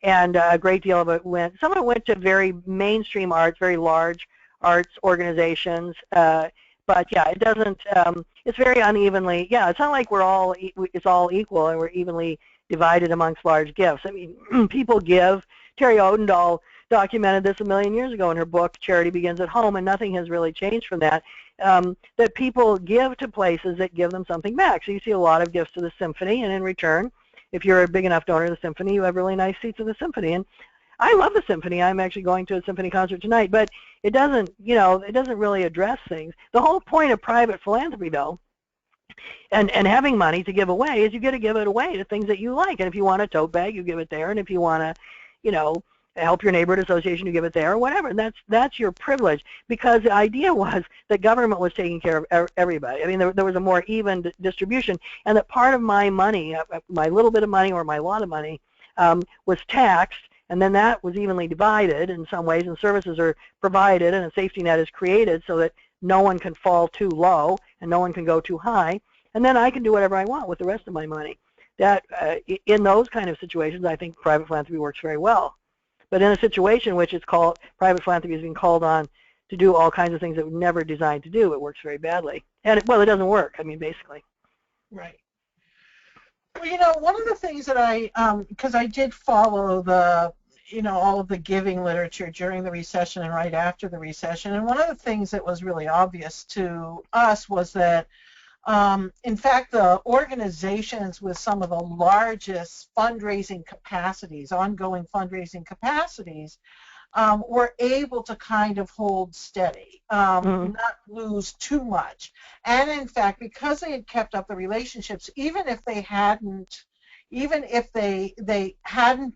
and a great deal of it went. Some of it went to very mainstream arts, very large arts organizations. But yeah, it doesn't. It's very unevenly. Yeah, it's not like it's all equal and we're evenly divided amongst large gifts. I mean, people give. Terry Odendahl documented this 1,000,000 years ago in her book Charity Begins at Home, and nothing has really changed from that. That people give to places that give them something back. So you see a lot of gifts to the symphony, and in return, if you're a big enough donor to the symphony, you have really nice seats in the symphony. And I love the symphony. I'm actually going to a symphony concert tonight, but it doesn't, it doesn't really address things. The whole point of private philanthropy, though, and having money to give away is you get to give it away to things that you like. And if you want a tote bag, you give it there. And if you want to, help your neighborhood association, you give it there, or whatever. And that's your privilege, because the idea was that government was taking care of everybody. I mean, there was a more even distribution, and that part of my money, my little bit of money or my lot of money, was taxed. And then that was evenly divided in some ways, and services are provided, and a safety net is created so that no one can fall too low and no one can go too high. And then I can do whatever I want with the rest of my money. That in those kind of situations, I think private philanthropy works very well. But in a situation which is called private philanthropy is being called on to do all kinds of things that were never designed to do, it works very badly. And it doesn't work. I mean, basically. Right. Well, one of the things that because I did follow the, all of the giving literature during the recession and right after the recession, and one of the things that was really obvious to us was that, in fact, the organizations with some of the largest fundraising capacities, ongoing fundraising capacities, were able to kind of hold steady, not lose too much. And in fact, because they had kept up the relationships, even if they hadn't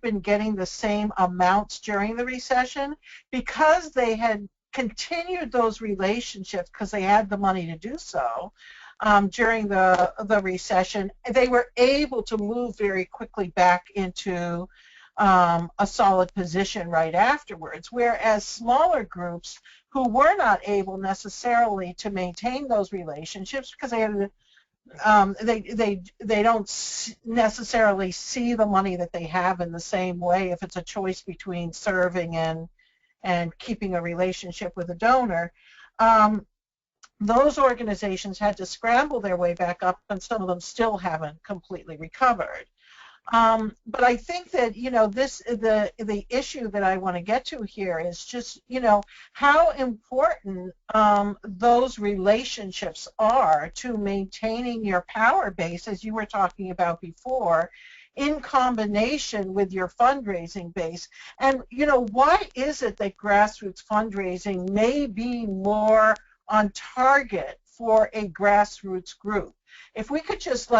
been getting the same amounts during the recession, because they had continued those relationships because they had the money to do so, during the recession, they were able to move very quickly back into a solid position right afterwards, whereas smaller groups who were not able necessarily to maintain those relationships because they had they don't necessarily see the money that they have in the same way if it's a choice between serving and keeping a relationship with a donor. Those organizations had to scramble their way back up, and some of them still haven't completely recovered. But I think that, the issue that I want to get to here is just, how important those relationships are to maintaining your power base, as you were talking about before, in combination with your fundraising base. And, why is it that grassroots fundraising may be more on target for a grassroots group? If we could just,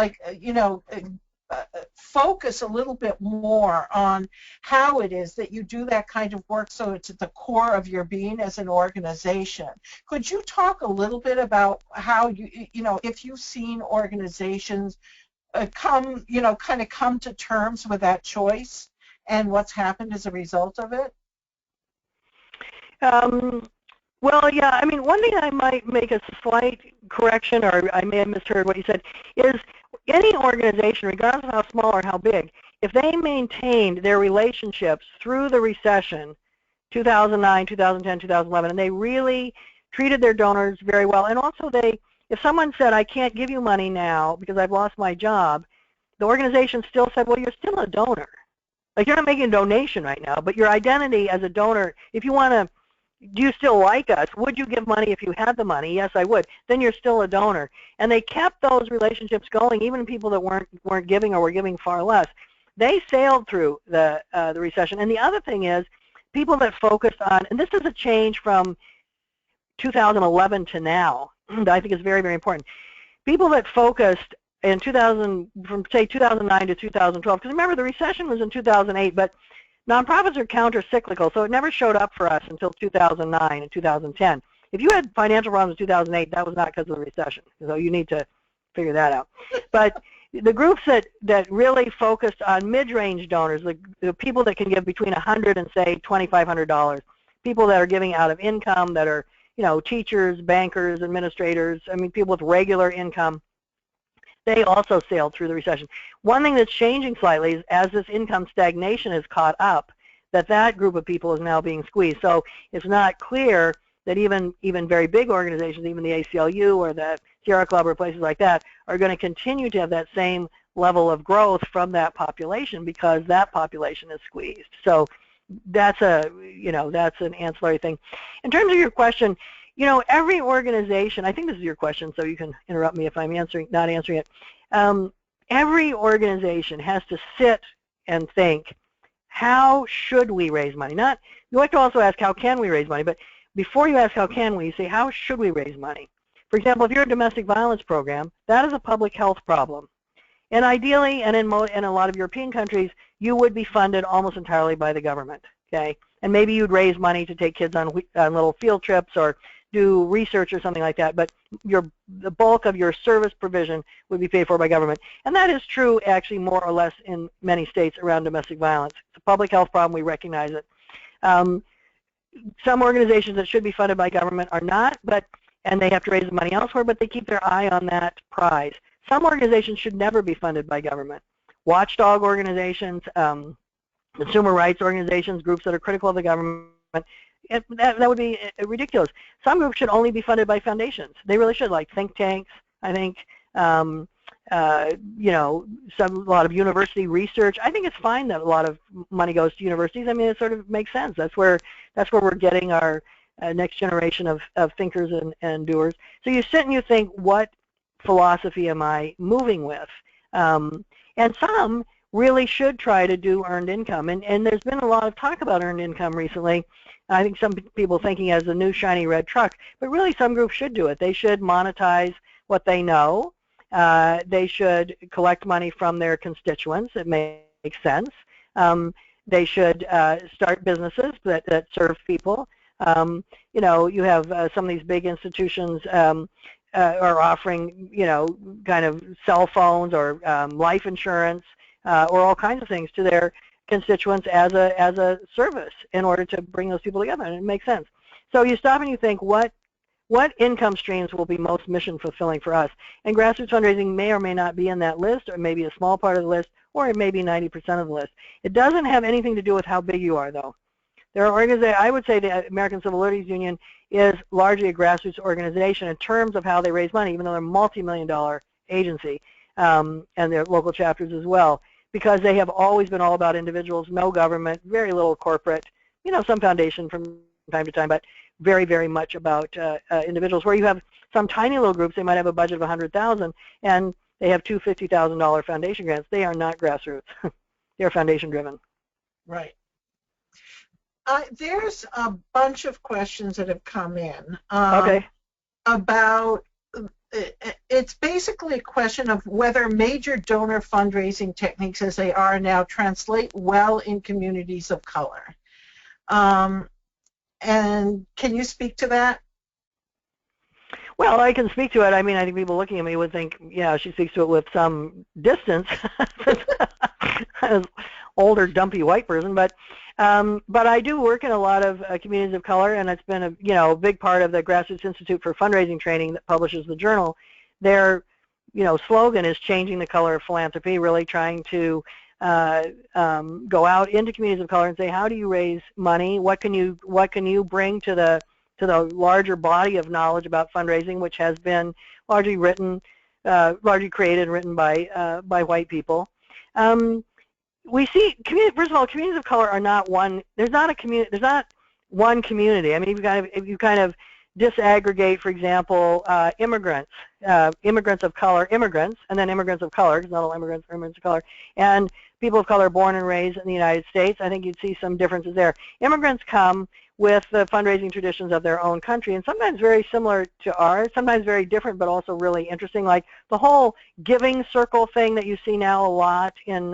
focus a little bit more on how it is that you do that kind of work so it's at the core of your being as an organization. Could you talk a little bit about how if you've seen organizations come to terms with that choice and what's happened as a result of it? Well, yeah, I mean, one thing I might make a slight correction, or I may have misheard what you said, is any organization, regardless of how small or how big, if they maintained their relationships through the recession, 2009, 2010, 2011, and they really treated their donors very well, and also if someone said, I can't give you money now because I've lost my job, the organization still said, well, you're still a donor. Like, you're not making a donation right now, but your identity as a donor, if you want to, do you still like us? Would you give money if you had the money? Yes, I would. Then you're still a donor. And they kept those relationships going, even people that weren't giving or were giving far less. They sailed through the recession. And the other thing is, people that focused on, and this is a change from 2011 to now, that I think is very, very important. People that focused in from say 2009 to 2012, because remember the recession was in 2008, but nonprofits are counter-cyclical, so it never showed up for us until 2009 and 2010. if you had financial problems in 2008, that was not because of the recession. So you need to figure that out. But the groups that really focused on mid-range donors, the people that can give between $100 and say $2,500, people that are giving out of income, that are, you know, teachers, bankers, administrators, I mean, people with regular income, they also sailed through the recession. One thing that's changing slightly is as this income stagnation has caught up, that group of people is now being squeezed. So it's not clear that even very big organizations, even the ACLU or the Sierra Club or places like that, are going to continue to have that same level of growth from that population because that population is squeezed. So that's that's an ancillary thing. In terms of your question, you know, every organization, I think this is your question, so you can interrupt me if I'm not answering it. Every organization has to sit and think, how should we raise money? You have to also ask, how can we raise money? But before you ask how can we, you say, how should we raise money? For example, if you're a domestic violence program, that is a public health problem. And ideally, and in a lot of European countries, you would be funded almost entirely by the government, okay? And maybe you'd raise money to take kids on little field trips or do research or something like that, but the bulk of your service provision would be paid for by government. And that is true, actually, more or less in many states around domestic violence. It's a public health problem. We recognize it. Some organizations that should be funded by government are not, and they have to raise the money elsewhere, but they keep their eye on that prize. Some organizations should never be funded by government. Watchdog organizations, consumer rights organizations, groups that are critical of the government, that would be ridiculous. Some groups should only be funded by foundations. They really should, like think tanks, I think, you know, a lot of university research. I think it's fine that a lot of money goes to universities. I mean, it sort of makes sense. That's where we're getting our next generation of thinkers and doers. So you sit and you think, what philosophy am I moving with? And some really should try to do earned income. And there's been a lot of talk about earned income recently. I think some people thinking as a new shiny red truck, but really some groups should do it. They should monetize what they know. They should collect money from their constituents. It makes sense. They should start businesses that serve people. You know, you have some of these big institutions are offering, you know, kind of cell phones or life insurance or all kinds of things to their constituents as a service in order to bring those people together, and it makes sense. So you stop and you think, what income streams will be most mission fulfilling for us? And grassroots fundraising may or may not be in that list, or maybe a small part of the list, or it may be 90% of the list. It doesn't have anything to do with how big you are, though. There are organizations, I would say the American Civil Liberties Union is largely a grassroots organization in terms of how they raise money, even though they're a multi-million-dollar agency, and their local chapters as well, because they have always been all about individuals, no government, very little corporate, you know, some foundation from time to time, but very, very much about individuals. Where you have some tiny little groups, they might have a budget of $100,000, and they have two $50,000 foundation grants. They are not grassroots. They're foundation-driven. Right. There's a bunch of questions that have come in about, it's basically a question of whether major donor fundraising techniques as they are now translate well in communities of color. And can you speak to that? Well, I can speak to it. I mean, I think people looking at me would think, yeah, she speaks to it with some distance. As older, dumpy white person, but I do work in a lot of communities of color, and it's been a big part of the Grassroots Institute for Fundraising Training that publishes the journal. Their slogan is changing the color of philanthropy, really trying to go out into communities of color and say, how do you raise money? What can you bring to the larger body of knowledge about fundraising, which has been largely created and written by white people. We see, first of all, communities of color are not one. There's not one community. I mean, if you kind of disaggregate, for example, immigrants of color, and then immigrants of color, because not all immigrants are immigrants of color, and people of color born and raised in the United States, I think you'd see some differences there. Immigrants come with the fundraising traditions of their own country, and sometimes very similar to ours, sometimes very different, but also really interesting, like the whole giving circle thing that you see now a lot in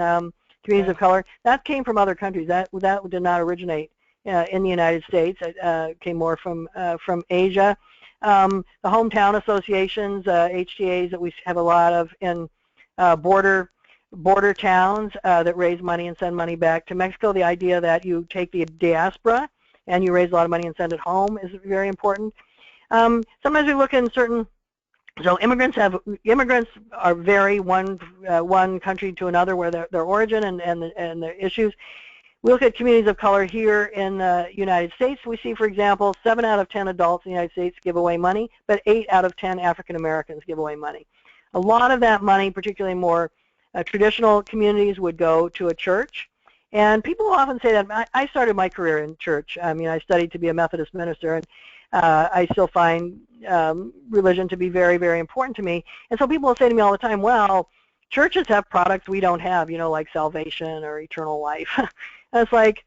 communities of color. That came from other countries. That did not originate in the United States. It came more from Asia. The hometown associations, HTAs, that we have a lot of in border towns that raise money and send money back to Mexico. The idea that you take the diaspora and you raise a lot of money and send it home is very important. Sometimes we look in certain, so immigrants are vary one country to another where their origin and the issues. We look at communities of color here in the United States. We see, for example, 7 out of 10 adults in the United States give away money, but 8 out of 10 African Americans give away money. A lot of that money, particularly more traditional communities, would go to a church. And people often say that. I started my career in church. I mean, I studied to be a Methodist minister, and I still find religion to be very, very important to me. And so people will say to me all the time, well, churches have products we don't have, you know, like salvation or eternal life. And it's like,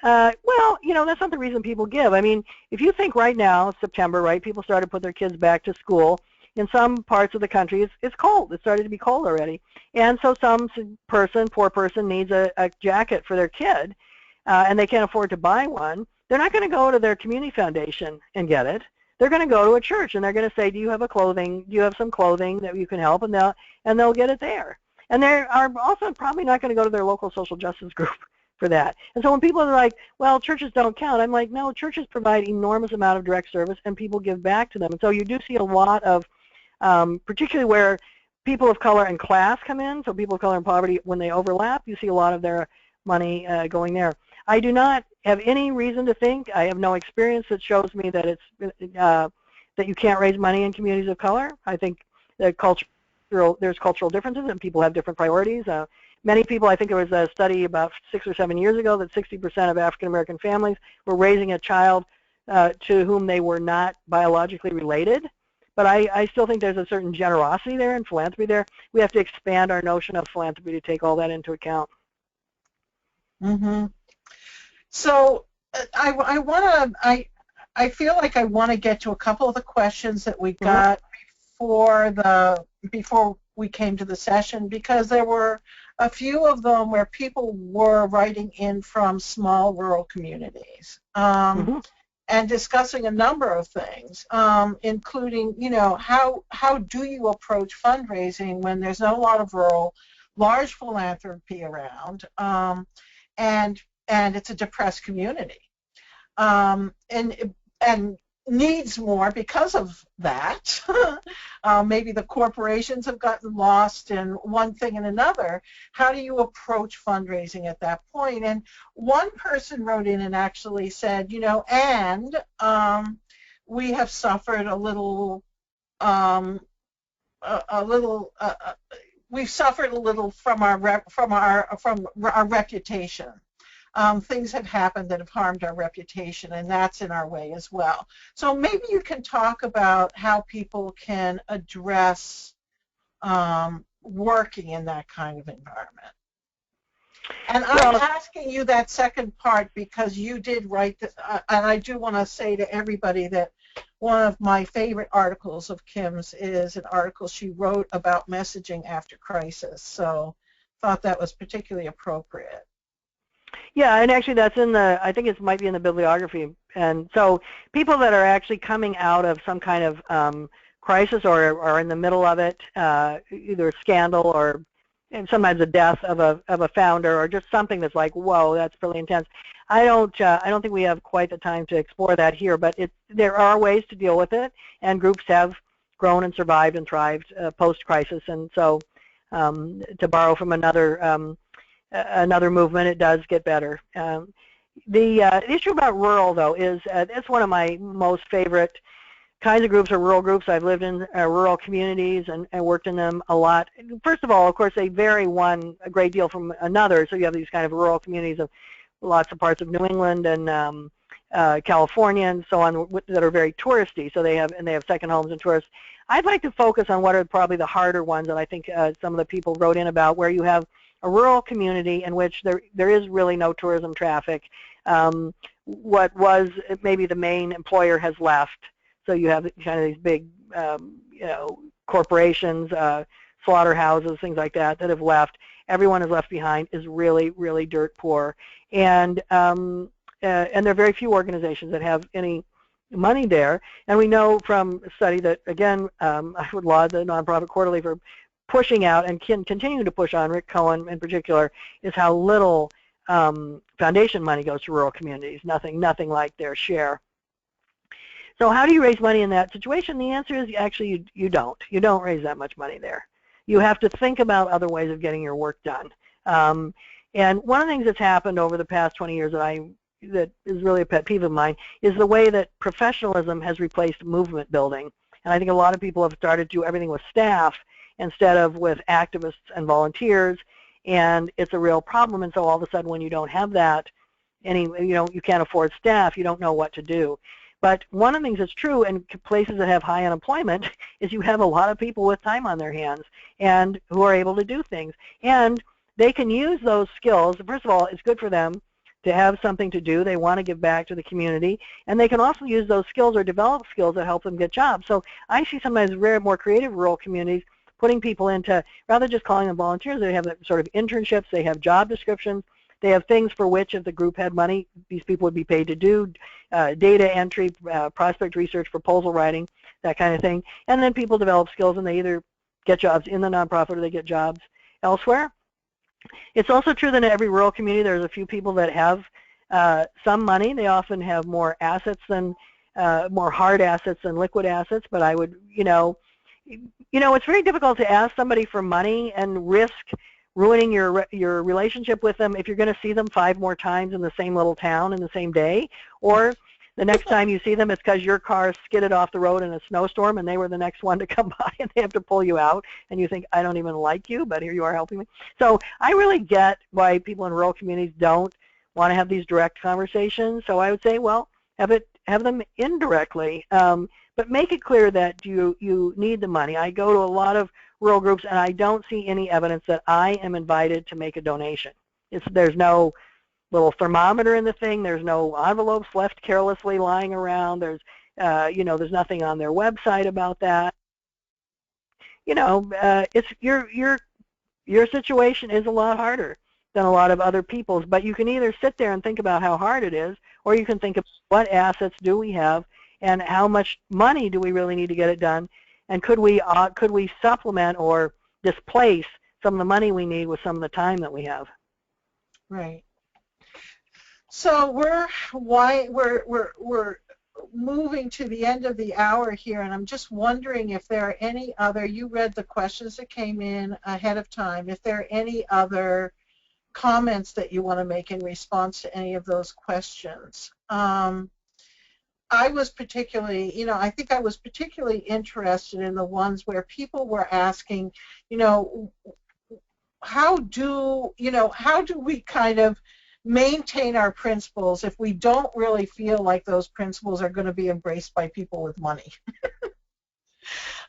well, you know, that's not the reason people give. I mean, if you think right now, September, right, people started to put their kids back to school. In some parts of the country, it's cold. It started to be cold already. And so some poor person needs a jacket for their kid, and they can't afford to buy one. They're not going to go to their community foundation and get it. They're going to go to a church, and they're going to say, do you have some clothing that you can help? And they'll get it there. And they are also probably not going to go to their local social justice group for that. And so when people are like, well, churches don't count, I'm like, no, churches provide enormous amount of direct service, and people give back to them. And so you do see a lot of, particularly where people of color and class come in, so people of color and poverty, when they overlap, you see a lot of their money going there. I do not have any reason to think, I have no experience that shows me that it's that you can't raise money in communities of color. I think that there's cultural differences and people have different priorities. Many people, I think there was a study about 6 or 7 years ago that 60% of African American families were raising a child to whom they were not biologically related. But I still think there's a certain generosity there and philanthropy there. We have to expand our notion of philanthropy to take all that into account. Mm-hmm. So I feel like I want to get to a couple of the questions that we got before we came to the session, because there were a few of them where people were writing in from small rural communities. And discussing a number of things, including, you know, how do you approach fundraising when there's not a lot of large philanthropy around, and it's a depressed community, and needs more because of that. Maybe the corporations have gotten lost in one thing and another. How do you approach fundraising at that point? And one person wrote in and actually said, you know, we have suffered we've suffered a little from our reputation. Things have happened that have harmed our reputation, and that's in our way as well. So maybe you can talk about how people can address working in that kind of environment. And I'm asking you that second part because you did write this, and I do want to say to everybody that one of my favorite articles of Kim's is an article she wrote about messaging after crisis. So thought that was particularly appropriate. Yeah, and actually that's in the, I think it might be in the bibliography. And so people that are actually coming out of some kind of crisis or are in the middle of it, either a scandal or sometimes the death of a founder or just something that's like, whoa, that's really intense. I don't think we have quite the time to explore that here, but there are ways to deal with it, and groups have grown and survived and thrived post-crisis. And so to borrow from another movement, it does get better. The issue about rural, though, is it's one of my most favorite kinds of groups, or rural groups. I've lived in rural communities and worked in them a lot. First of all, of course, they vary a great deal from another. So you have these kind of rural communities of lots of parts of New England and California and so on that are very touristy. So they have second homes and tourists. I'd like to focus on what are probably the harder ones that I think some of the people wrote in about, where you have a rural community in which there is really no tourism traffic. What was maybe the main employer has left. So you have kind of these big, corporations, slaughterhouses, things like that have left. Everyone is left behind is really, really dirt poor. And and there are very few organizations that have any money there. And we know from a study that, again, I would laud the Nonprofit Quarterly for pushing out and continuing to push on, Rick Cohen in particular, is how little foundation money goes to rural communities, nothing like their share. So how do you raise money in that situation? The answer is actually you don't. You don't raise that much money there. You have to think about other ways of getting your work done. And one of the things that's happened over the past 20 years that is really a pet peeve of mine is the way that professionalism has replaced movement building. And I think a lot of people have started to do everything with staff instead of with activists and volunteers, and it's a real problem. And so all of a sudden when you don't have that, you can't afford staff, you don't know what to do. But one of the things that's true in places that have high unemployment is you have a lot of people with time on their hands and who are able to do things. And they can use those skills. First of all, it's good for them to have something to do. They want to give back to the community. And they can also use those skills or develop skills that help them get jobs. So I see sometimes very more creative rural communities putting people into, rather than just calling them volunteers, they have sort of internships, they have job descriptions, they have things for which, if the group had money, these people would be paid to do, data entry, prospect research, proposal writing, that kind of thing. And then people develop skills and they either get jobs in the nonprofit or they get jobs elsewhere. It's also true that in every rural community there's a few people that have some money. They often have more assets than, more hard assets than liquid assets, but I would, it's very difficult to ask somebody for money and risk ruining your relationship with them if you're going to see them 5 more times in the same little town in the same day, or the next time you see them it's because your car skidded off the road in a snowstorm and they were the next one to come by and they have to pull you out and you think, I don't even like you, but here you are helping me. So I really get why people in rural communities don't want to have these direct conversations. So I would say, well, have them indirectly, but make it clear that you need the money. I go to a lot of rural groups and I don't see any evidence that I am invited to make a donation. There's no little thermometer in the thing. There's no envelopes left carelessly lying around. There's nothing on their website about that. It's your situation is a lot harder than a lot of other people's, but you can either sit there and think about how hard it is, or you can think of what assets do we have and how much money do we really need to get it done, and could we supplement or displace some of the money we need with some of the time that we have. Right. So we're moving to the end of the hour here, and I'm just wondering if there are any other, you read the questions that came in ahead of time, if there are any other comments that you want to make in response to any of those questions. I was particularly, I think I was particularly interested in the ones where people were asking, how do we kind of maintain our principles if we don't really feel like those principles are going to be embraced by people with money?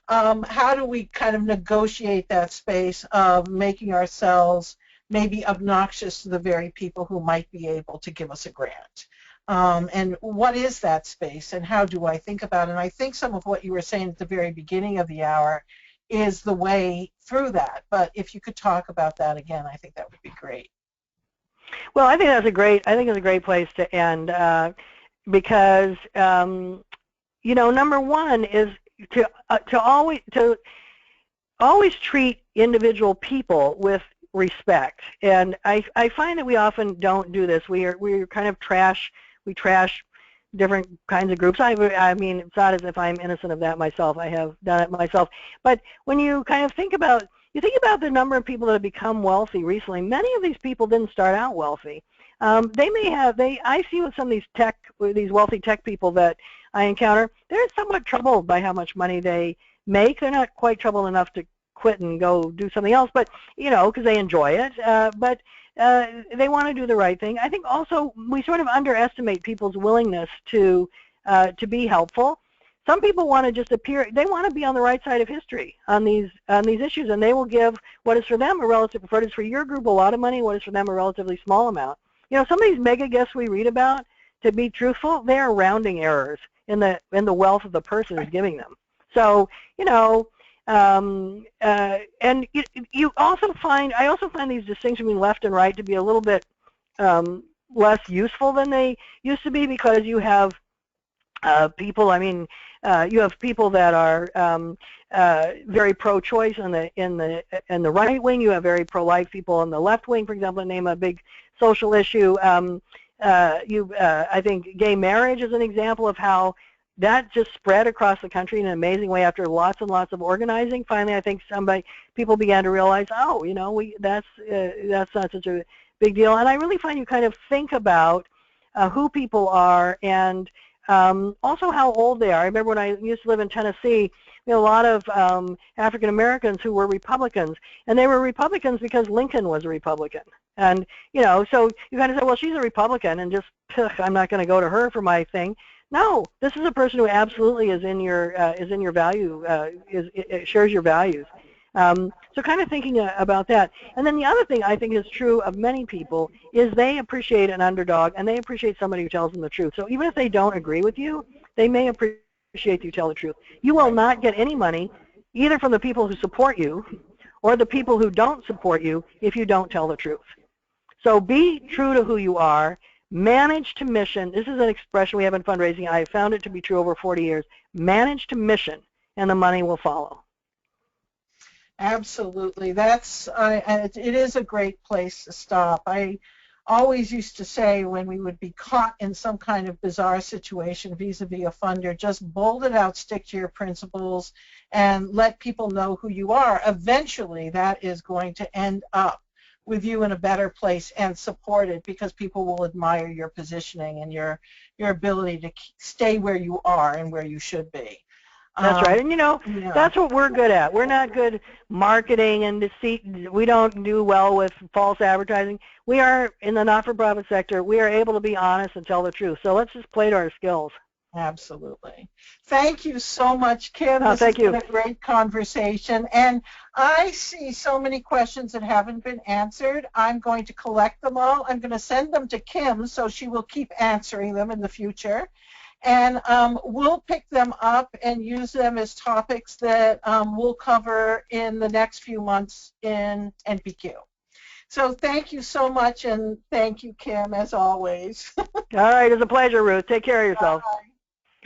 How do we kind of negotiate that space of making ourselves maybe obnoxious to the very people who might be able to give us a grant? And what is that space, and how do I think about it? And I think some of what you were saying at the very beginning of the hour is the way through that. But if you could talk about that again, I think that would be great. Well, I think it's a great place to end, because number one is to always treat individual people with respect. And I find that we often don't do this. We're kind of trash different kinds of groups. I mean, it's not as if I'm innocent of that myself. I have done it myself. But when you kind of think about the number of people that have become wealthy recently, many of these people didn't start out wealthy. I see with some of these wealthy tech people that I encounter, they're somewhat troubled by how much money they make. They're not quite troubled enough to quit and go do something else, but because they enjoy it, but they want to do the right thing. I think also we sort of underestimate people's willingness to be helpful. Some people want to just appear, they want to be on the right side of history on these issues, and they will give what is for them what is for your group a lot of money, what is for them a relatively small amount. Some of these mega gifts we read about, to be truthful, they are rounding errors in the wealth of the person who's giving them. So, and I also find these distinctions between left and right to be a little bit less useful than they used to be, because you have people, I mean, you have people that are very pro-choice in the right wing. You have very pro-life people in the left wing, for example, to name a big social issue. I think gay marriage is an example of how that just spread across the country in an amazing way after lots and lots of organizing. Finally, I think people began to realize, oh, you know, that's not such a big deal. And I really find you kind of think about who people are, and also how old they are. I remember when I used to live in Tennessee, we had a lot of African Americans who were Republicans, and they were Republicans because Lincoln was a Republican. And, you know, so you kind of say, well, she's a Republican, and just, I'm not going to go to her for my thing. No, this is a person who absolutely is in your value, shares your values. So kind of thinking about that. And then the other thing I think is true of many people is they appreciate an underdog, and they appreciate somebody who tells them the truth. So even if they don't agree with you, they may appreciate you tell the truth. You will not get any money either from the people who support you or the people who don't support you if you don't tell the truth. So be true to who you are. Manage to mission. This is an expression we have in fundraising. I found it to be true over 40 years. Manage to mission, and the money will follow. Absolutely. It is a great place to stop. I always used to say when we would be caught in some kind of bizarre situation vis-a-vis a funder, just bold it out, stick to your principles, and let people know who you are. Eventually, that is going to end up with you in a better place and supported, because people will admire your positioning and your ability to stay where you are and where you should be. That's right. And, you know, that's what we're good at. We're not good marketing and deceit. We don't do well with false advertising. We are, in the not-for-profit sector, we are able to be honest and tell the truth. So let's just play to our skills. Absolutely. Thank you so much, Kim. Oh, this has been a great conversation. And I see so many questions that haven't been answered. I'm going to collect them all. I'm going to send them to Kim so she will keep answering them in the future. And we'll pick them up and use them as topics that we'll cover in the next few months in NPQ. So thank you so much, and thank you, Kim, as always. All right, it's a pleasure, Ruth. Take care of yourself. Bye.